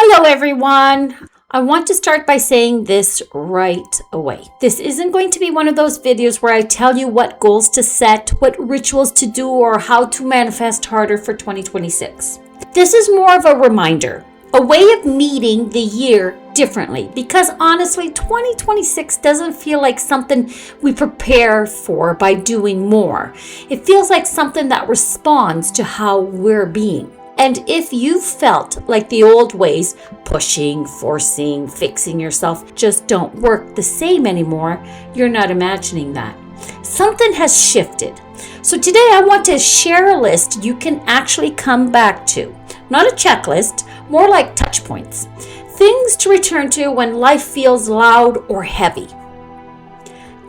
Hello, everyone. I want to start by saying this right away. This isn't going to be one of those videos where I tell you what goals to set, what rituals to do, or how to manifest harder for 2026. This is more of a reminder, a way of meeting the year differently, because honestly, 2026 doesn't feel like something we prepare for by doing more. It feels like something that responds to how we're being. And if you felt like the old ways, pushing, forcing, fixing yourself, just don't work the same anymore, you're not imagining that. Something has shifted. So today I want to share a list you can actually come back to. Not a checklist, more like touch points. Things to return to when life feels loud or heavy.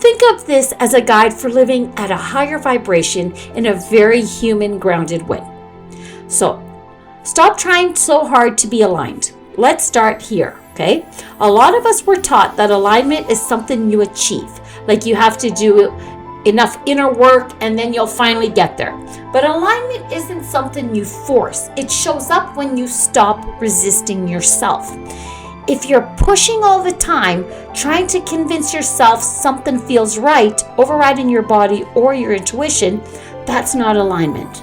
Think of this as a guide for living at a higher vibration in a very human, grounded way. So, stop trying so hard to be aligned. Let's start here, okay? A lot of us were taught that alignment is something you achieve. Like you have to do enough inner work and then you'll finally get there. But alignment isn't something you force. It shows up when you stop resisting yourself. If you're pushing all the time, trying to convince yourself something feels right, overriding your body or your intuition, that's not alignment.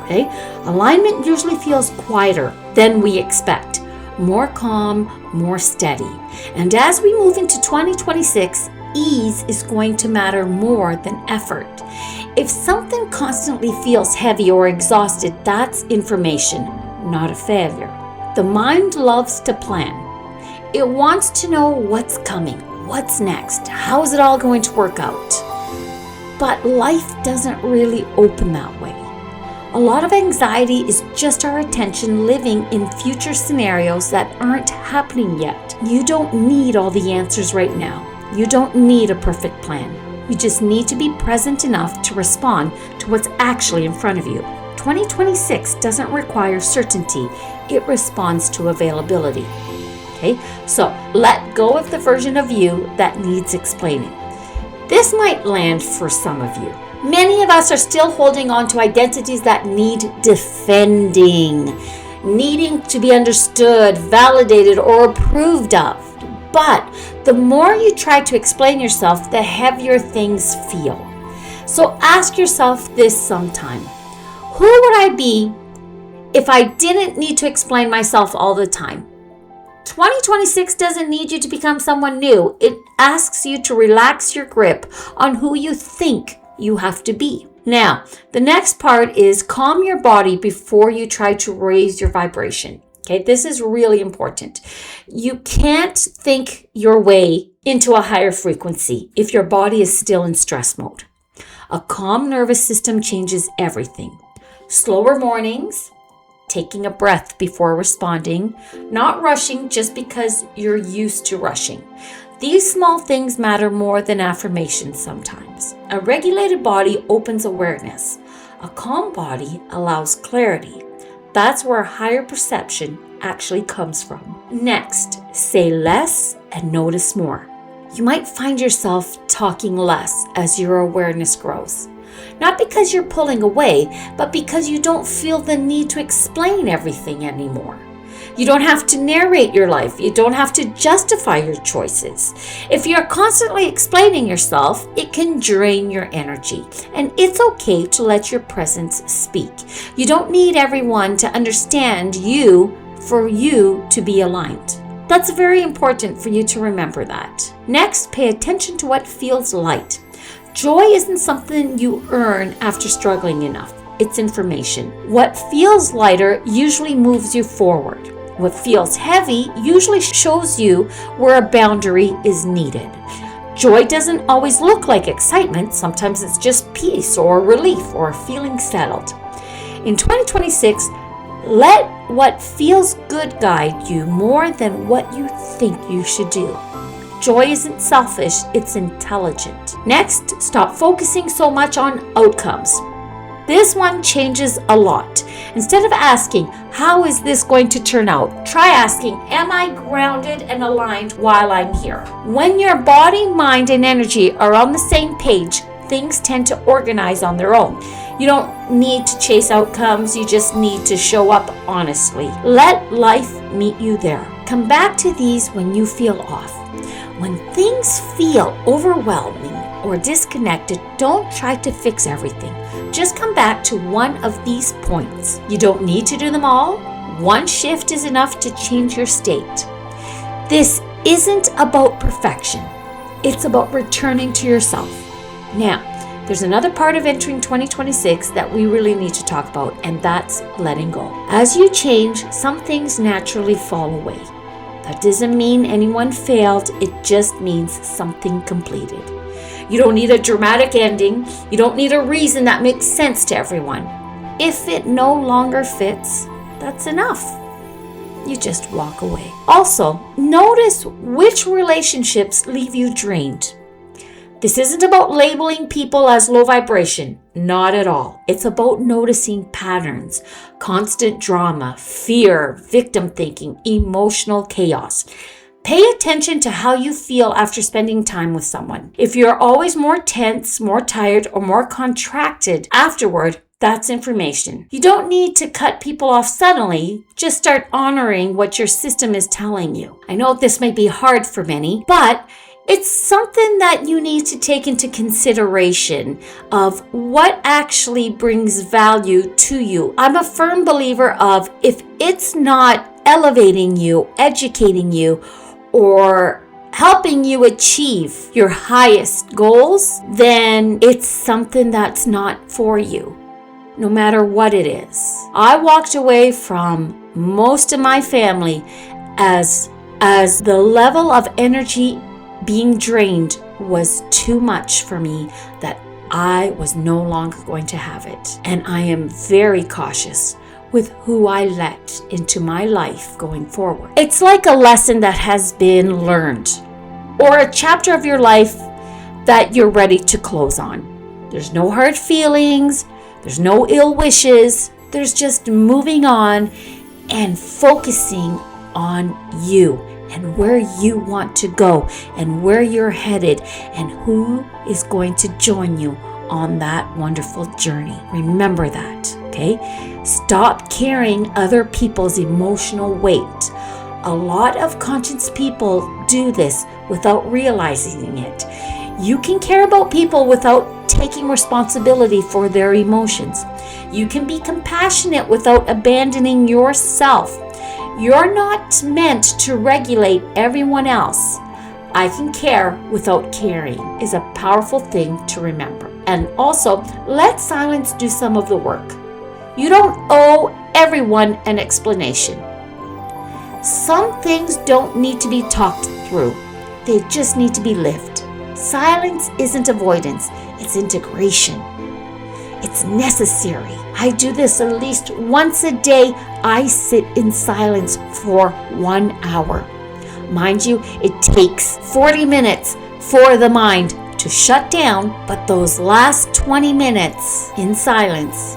Okay? Alignment usually feels quieter than we expect, more calm, more steady. And as we move into 2026, ease is going to matter more than effort. If something constantly feels heavy or exhausted, that's information, not a failure. The mind loves to plan. It wants to know what's coming, what's next, how is it all going to work out. But life doesn't really open that way. A lot of anxiety is just our attention living in future scenarios that aren't happening yet. You don't need all the answers right now. You don't need a perfect plan. You just need to be present enough to respond to what's actually in front of you. 2026 doesn't require certainty. It responds to availability. Okay, so let go of the version of you that needs explaining. This might land for some of you. Many of us are still holding on to identities that need defending, needing to be understood, validated, or approved of. But the more you try to explain yourself, the heavier things feel. So ask yourself this sometime. Who would I be if I didn't need to explain myself all the time? 2026 doesn't need you to become someone new. It asks you to relax your grip on who you think you have to be. Now, the next part is calm your body before you try to raise your vibration. Okay, this is really important. You can't think your way into a higher frequency if your body is still in stress mode. A calm nervous system changes everything. Slower mornings, taking a breath before responding, not rushing just because you're used to rushing. These small things matter more than affirmations sometimes. A regulated body opens awareness. A calm body allows clarity. That's where higher perception actually comes from. Next, say less and notice more. You might find yourself talking less as your awareness grows. Not because you're pulling away, but because you don't feel the need to explain everything anymore. You don't have to narrate your life. You don't have to justify your choices. If you're constantly explaining yourself, it can drain your energy. And it's okay to let your presence speak. You don't need everyone to understand you for you to be aligned. That's very important for you to remember that. Next, pay attention to what feels light. Joy isn't something you earn after struggling enough. It's information. What feels lighter usually moves you forward. What feels heavy usually shows you where a boundary is needed. Joy doesn't always look like excitement. Sometimes it's just peace or relief or feeling settled. In 2026, let what feels good guide you more than what you think you should do. Joy isn't selfish, it's intelligent. Next, stop focusing so much on outcomes. This one changes a lot. Instead of asking, how is this going to turn out? Try asking, am I grounded and aligned while I'm here? When your body, mind, and energy are on the same page, things tend to organize on their own. You don't need to chase outcomes. You just need to show up honestly. Let life meet you there. Come back to these when you feel off. When things feel overwhelming or disconnected, don't try to fix everything. Just come back to one of these points. You don't need to do them all. One shift is enough to change your state. This isn't about perfection. It's about returning to yourself. Now, there's another part of entering 2026 that we really need to talk about, and that's letting go. As you change, some things naturally fall away. That doesn't mean anyone failed. It just means something completed. You don't need a dramatic ending. You don't need a reason that makes sense to everyone. If it no longer fits, that's enough. You just walk away. Also, notice which relationships leave you drained. This isn't about labeling people as low vibration. Not at all. It's about noticing patterns, constant drama, fear, victim thinking, emotional chaos. Pay attention to how you feel after spending time with someone. If you're always more tense, more tired, or more contracted afterward, that's information. You don't need to cut people off suddenly. Just start honoring what your system is telling you. I know this may be hard for many, but it's something that you need to take into consideration of what actually brings value to you. I'm a firm believer of if it's not elevating you, educating you, or helping you achieve your highest goals, then it's something that's not for you, no matter what it is. I walked away from most of my family as the level of energy being drained was too much for me, that I was no longer going to have it. And I am very cautious with who I let into my life going forward. It's like a lesson that has been learned, or a chapter of your life that you're ready to close on. There's no hard feelings, there's no ill wishes, there's just moving on and focusing on you and where you want to go and where you're headed and who is going to join you on that wonderful journey. Remember that, okay? Stop carrying other people's emotional weight. A lot of conscious people do this without realizing it. You can care about people without taking responsibility for their emotions. You can be compassionate without abandoning yourself. You're not meant to regulate everyone else. I can care without caring is a powerful thing to remember. And also, let silence do some of the work. You don't owe everyone an explanation. Some things don't need to be talked through. They just need to be lived. Silence isn't avoidance, it's integration. It's necessary. I do this at least once a day. I sit in silence for 1 hour. Mind you, it takes 40 minutes for the mind to shut down, but those last 20 minutes in silence,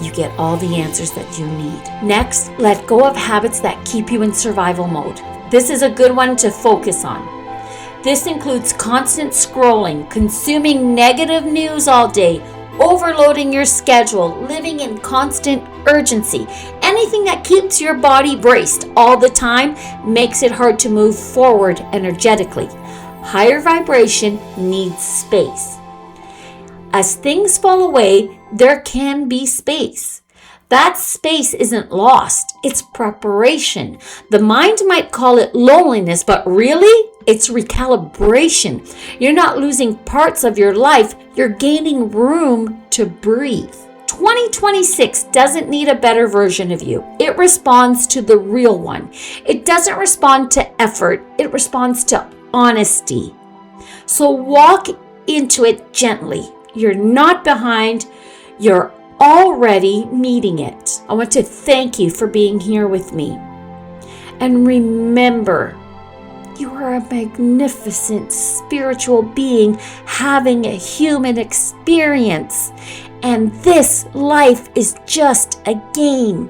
you get all the answers that you need. Next, let go of habits that keep you in survival mode. This is a good one to focus on. This includes constant scrolling, consuming negative news all day, overloading your schedule, living in constant urgency. Anything that keeps your body braced all the time makes it hard to move forward energetically. Higher vibration needs space. As things fall away, there can be space. That space isn't lost, it's preparation. The mind might call it loneliness, but really, it's recalibration. You're not losing parts of your life, you're gaining room to breathe. 2026 doesn't need a better version of you. It responds to the real one. It doesn't respond to effort, it responds to honesty. So walk into it gently. You're not behind, you're already meeting it. I want to thank you for being here with me. And remember, you are a magnificent spiritual being having a human experience. And this life is just a game.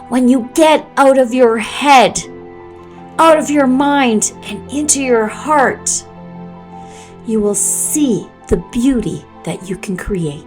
When you get out of your head, out of your mind, and into your heart, you will see the beauty that you can create.